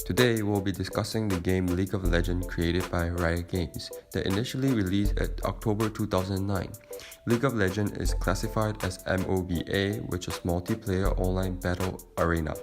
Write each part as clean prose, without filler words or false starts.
Today, we'll be discussing the game League of Legends created by Riot Games that initially released at October 2009. League of Legends is classified as MOBA, which is Multiplayer Online Battle Arena.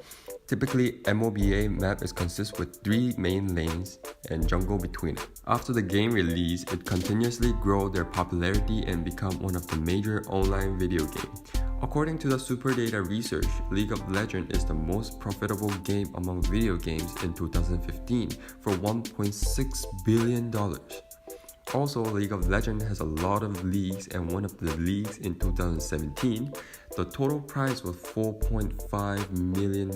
Typically, MOBA map consists with 3 main lanes and jungle between it. After the game release, it continuously grew their popularity and become one of the major online video games. According to the Superdata research, League of Legends is the most profitable game among video games in 2015 for $1.6 billion. Also, League of Legends has a lot of leagues, and one of the leagues in 2017, the total prize was $4.5 million,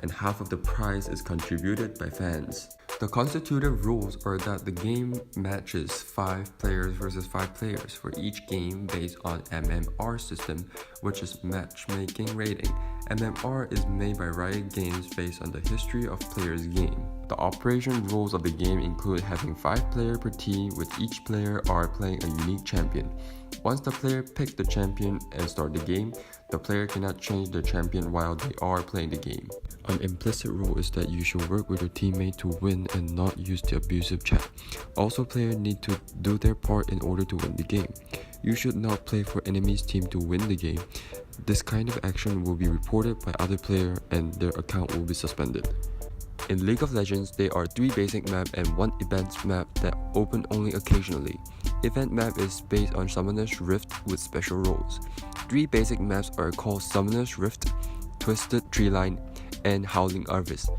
and half of the prize is contributed by fans. The constitutive rules are that the game matches 5 players versus 5 players for each game based on MMR system, which is matchmaking rating. MMR is made by Riot Games based on the history of players' game. The operation rules of the game include having 5 players per team, with each player are playing a unique champion. Once the player picks the champion and start the game, the player cannot change the champion while they are playing the game. An implicit rule is that you should work with your teammate to win and not use the abusive chat. Also, players need to do their part in order to win the game. You should not play for enemy's team to win the game. This kind of action will be reported by other players and their account will be suspended. In League of Legends, there are 3 basic maps and 1 event map that open only occasionally. Event map is based on Summoner's Rift with special roles. 3 basic maps are called Summoner's Rift, Twisted Treeline, and Howling Harvest.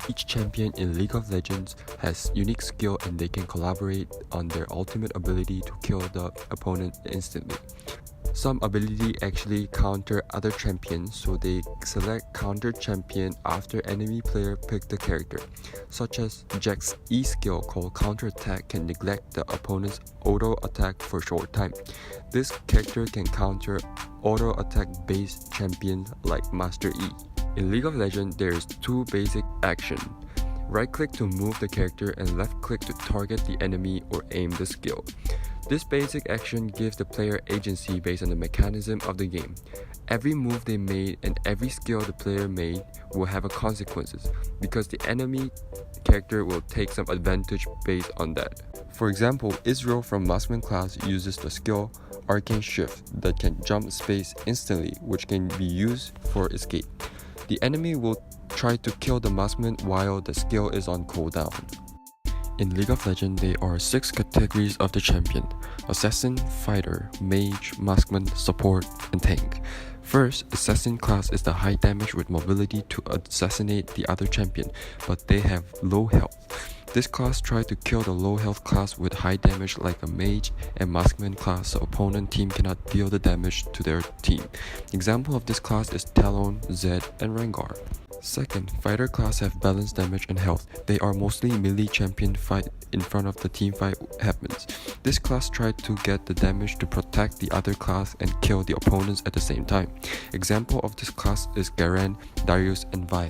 Each champion in League of Legends has unique skill and they can collaborate on their ultimate ability to kill the opponent instantly. Some ability actually counter other champions, so they select counter champion after enemy player pick the character, such as Jack's E skill called counter attack can neglect the opponent's auto attack for a short time. This character can counter auto attack based champions like Master E. In League of Legends, there is 2 basic actions. Right click to move the character and left click to target the enemy or aim the skill. This basic action gives the player agency based on the mechanism of the game. Every move they made and every skill the player made will have consequences, because the enemy character will take some advantage based on that. For example, Israel from Marksman class uses the skill Arcane Shift that can jump space instantly, which can be used for escape. The enemy will try to kill the marksman while the skill is on cooldown. In League of Legends, there are 6 categories of the champion: Assassin, Fighter, Mage, Marksman, Support, and Tank. First, Assassin class is the high damage with mobility to assassinate the other champion, but they have low health. This class tries to kill the low health class with high damage like a Mage and Marksman class, so opponent team cannot deal the damage to their team. Example of this class is Talon, Zed, and Rengar. Second, Fighter class have balanced damage and health. They are mostly melee champion fight in front of the team fight happens. This class tries to get the damage to protect the other class and kill the opponents at the same time. Example of this class is Garen, Darius, and Vi.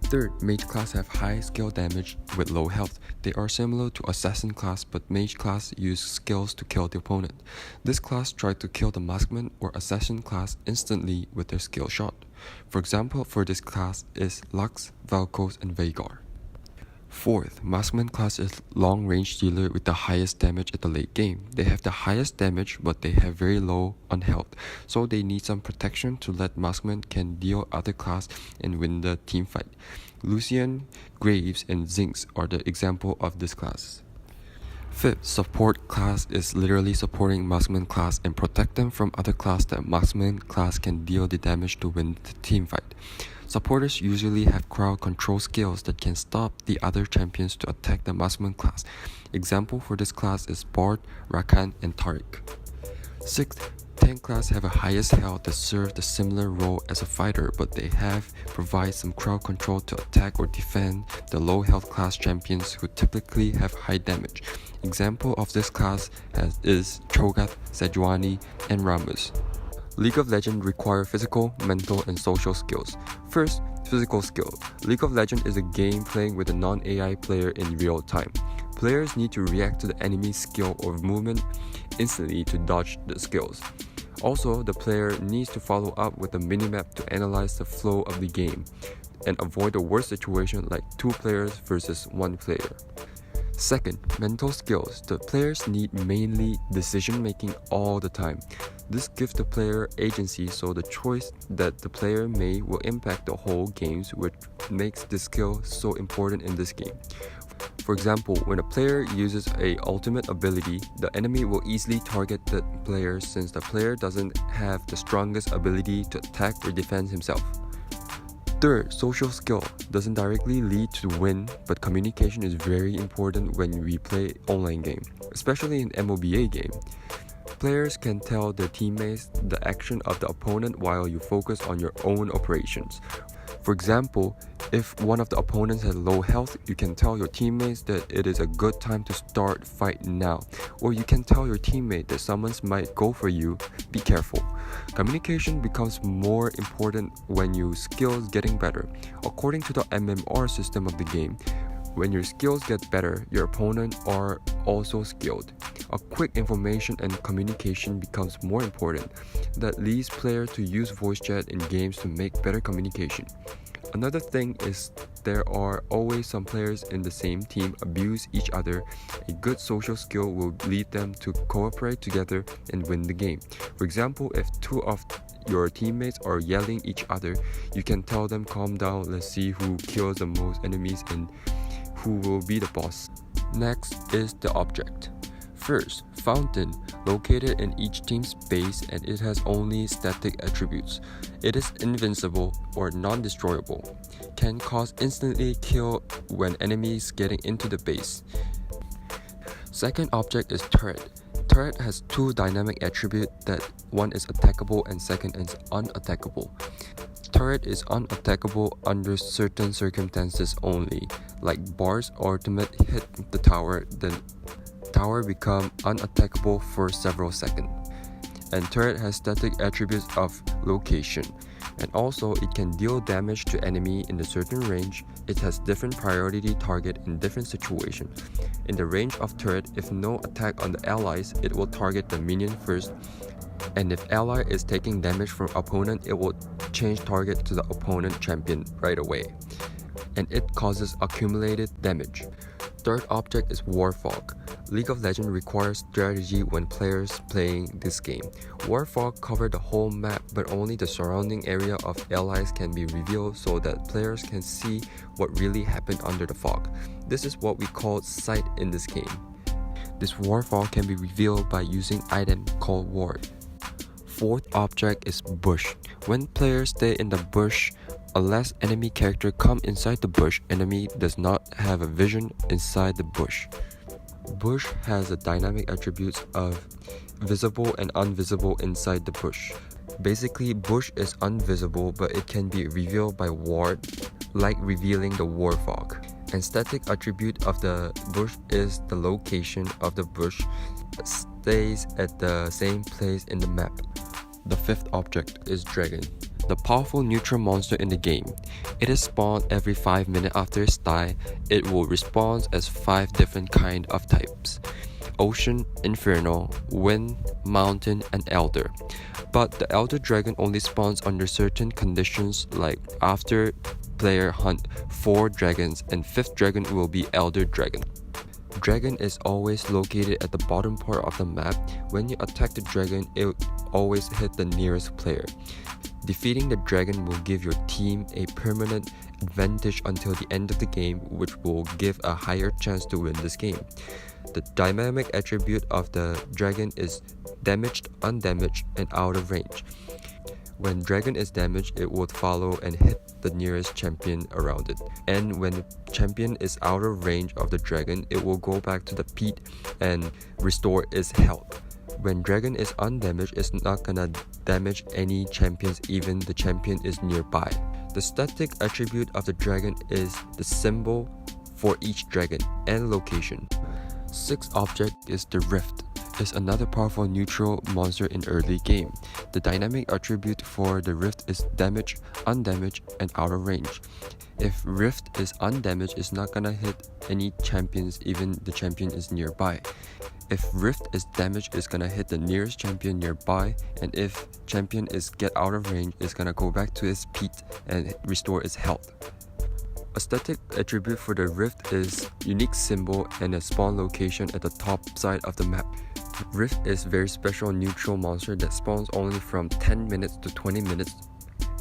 Third, Mage class have high skill damage with low health. They are similar to Assassin class, but Mage class use skills to kill the opponent. This class tries to kill the Marksman or Assassin class instantly with their skill shot. For example, for this class is Lux, Valkos, and Veigar. Fourth, Marksman class is long range dealer with the highest damage at the late game. They have the highest damage, but they have very low on health, so they need some protection to let Marksman can deal other class and win the team fight. Lucian, Graves, and Zinx are the example of this class. Fifth, Support class is literally supporting Marksman class and protect them from other class that Marksman class can deal the damage to win the team fight. Supporters usually have crowd control skills that can stop the other champions to attack the Marksman class. Example for this class is Bard, Rakan, and Taric. Sixth, Tank class have a highest health that serve the similar role as a fighter, but they provide some crowd control to attack or defend the low health class champions who typically have high damage. Example of this class is Cho'Gath, Sejuani, and Rammus. League of Legends require physical, mental, and social skills. First, physical skill. League of Legends is a game playing with a non-AI player in real time. Players need to react to the enemy's skill or movement instantly to dodge the skills. Also, the player needs to follow up with a minimap to analyze the flow of the game and avoid the worst situation like 2 players versus 1 player. Second, mental skills. The players need mainly decision making all the time. This gives the player agency, so the choice that the player made will impact the whole games, which makes this skill so important in this game. For example, when a player uses a ultimate ability, the enemy will easily target the player since the player doesn't have the strongest ability to attack or defend himself. Third, social skill doesn't directly lead to win, but communication is very important when we play online game, especially in MOBA game. Players can tell their teammates the action of the opponent while you focus on your own operations. For example, if one of the opponents has low health, you can tell your teammates that it is a good time to start fight now. Or you can tell your teammate that someone might go for you, be careful. Communication becomes more important when your skills getting better. According to the MMR system of the game, when your skills get better, your opponent are also skilled. A quick information and communication becomes more important. That leads players to use voice chat in games to make better communication. Another thing is there are always some players in the same team abuse each other. A good social skill will lead them to cooperate together and win the game. For example, if 2 of your teammates are yelling each other, you can tell them calm down, let's see who kills the most enemies and who will be the boss. Next is the object. First, fountain, located in each team's base and it has only static attributes. It is invincible or non-destroyable, can cause instantly kill when enemies getting into the base. Second object is turret. Turret has 2 dynamic attributes that one is attackable and second is unattackable. Turret is unattackable under certain circumstances only, like Bar's ultimate hit the tower, then tower become unattackable for several seconds. And turret has static attributes of location, and also it can deal damage to enemy in a certain range. It has different priority target in different situations. In the range of turret, if no attack on the allies, it will target the minion first, and if ally is taking damage from opponent, it will change target to the opponent champion right away, and it causes accumulated damage. Third object is War Fog. League of Legends requires strategy when players playing this game. War Fog covers the whole map, but only the surrounding area of allies can be revealed so that players can see what really happened under the fog. This is what we call sight in this game. This War Fog can be revealed by using item called Ward. Fourth object is Bush. When players stay in the bush, unless enemy character come inside the bush, enemy does not have a vision inside the bush. Bush has the dynamic attributes of visible and invisible inside the bush. Basically, bush is invisible, but it can be revealed by ward, like revealing the War Fog. And static attribute of the bush is the location of the bush stays at the same place in the map. The fifth object is Dragon, the powerful neutral monster in the game. It is spawned every 5 minutes after its die. It will respawn as 5 different kind of types: Ocean, Inferno, Wind, Mountain, and Elder. But the Elder Dragon only spawns under certain conditions, like after player hunt 4 dragons, and 5th dragon will be Elder Dragon. Dragon is always located at the bottom part of the map. When you attack the dragon, it always hit the nearest player. Defeating the dragon will give your team a permanent advantage until the end of the game, which will give a higher chance to win this game. The dynamic attribute of the dragon is damaged, undamaged, and out of range. When dragon is damaged, it would follow and hit the nearest champion around it. And when the champion is out of range of the dragon, it will go back to the pit and restore its health. When dragon is undamaged, it's not gonna damage any champions even the champion is nearby. The static attribute of the dragon is the symbol for each dragon and location. Sixth object is the Rift. It's another powerful neutral monster in early game. The dynamic attribute for the Rift is damage, undamaged, and out of range. If Rift is undamaged, it's not gonna hit any champions even the champion is nearby. If Rift is damaged, it's gonna hit the nearest champion nearby, and if champion is get out of range, it's gonna go back to its peak and restore its health. A static attribute for the Rift is unique symbol and a spawn location at the top side of the map. Rift is very special neutral monster that spawns only from 10 minutes to 20 minutes,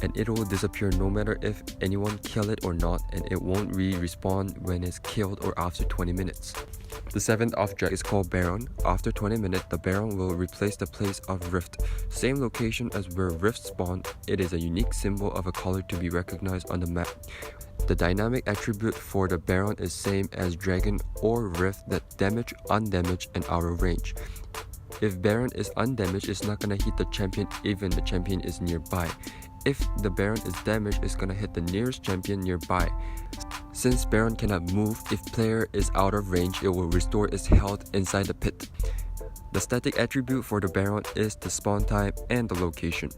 and it will disappear no matter if anyone kill it or not, and it won't respawn when it's killed or after 20 minutes. The 7th object is called Baron. After 20 minutes, the Baron will replace the place of Rift. Same location as where Rift spawned, it is a unique symbol of a color to be recognized on the map. The dynamic attribute for the Baron is same as Dragon or Rift, that damage, undamaged, and out of range. If Baron is undamaged, it's not gonna hit the champion even the champion is nearby. If the Baron is damaged, it's gonna hit the nearest champion nearby. Since Baron cannot move, if player is out of range, it will restore its health inside the pit. The static attribute for the Baron is the spawn time and the location.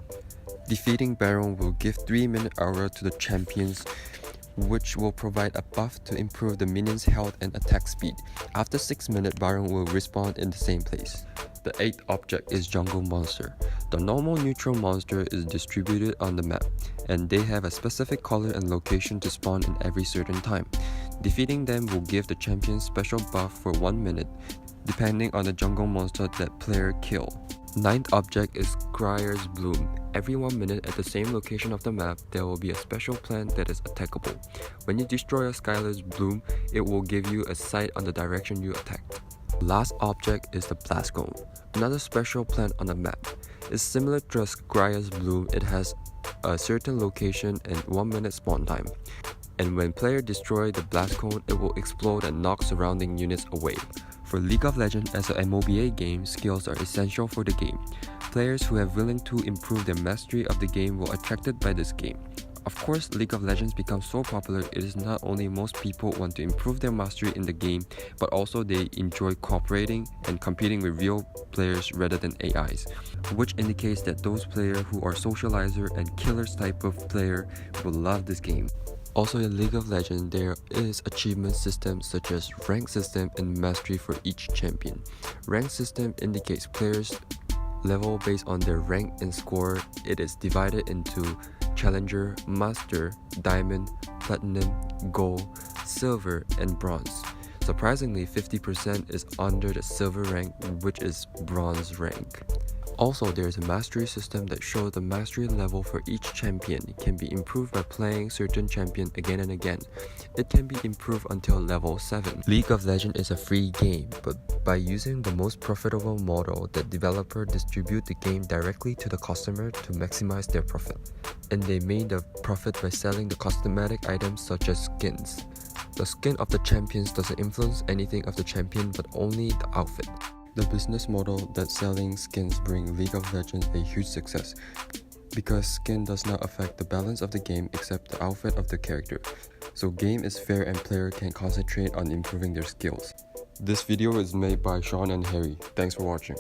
Defeating Baron will give 3-minute aura to the champions, which will provide a buff to improve the minion's health and attack speed. After 6 minutes, Baron will respawn in the same place. The 8th object is Jungle Monster. The normal neutral monster is distributed on the map, and they have a specific color and location to spawn in every certain time. Defeating them will give the champion special buff for 1 minute, depending on the jungle monster that player kill. 9th object is Scryer's Bloom. Every 1 minute at the same location of the map, there will be a special plant that is attackable. When you destroy a Skylar's Bloom, it will give you a sight on the direction you attacked. Last object is the Blast Cone, another special plant on the map. It's similar to a Scryer's Bloom. It has a certain location and 1 minute spawn time. And when player destroy the Blast Cone, it will explode and knock surrounding units away. For League of Legends as a MOBA game, skills are essential for the game. Players who are willing to improve their mastery of the game will attracted by this game. Of course, League of Legends becomes so popular, it is not only most people want to improve their mastery in the game, but also they enjoy cooperating and competing with real players rather than AIs, which indicates that those players who are socializer and killers type of player will love this game. Also in League of Legends, there is achievement systems such as rank system and mastery for each champion. Rank system indicates players' level based on their rank and score. It is divided into Challenger, Master, Diamond, Platinum, Gold, Silver, and Bronze. Surprisingly, 50% is under the Silver rank, which is Bronze rank. Also, there is a mastery system that shows the mastery level for each champion. It can be improved by playing certain champion again and again. It can be improved until level 7. League of Legends is a free game, but by using the most profitable model, the developer distribute the game directly to the customer to maximize their profit. And they made the profit by selling the cosmetic items such as skins. The skin of the champions doesn't influence anything of the champion, but only the outfit. The business model that selling skins bring League of Legends a huge success, because skin does not affect the balance of the game except the outfit of the character. So game is fair and player can concentrate on improving their skills. This video is made by Sean and Harry. Thanks for watching.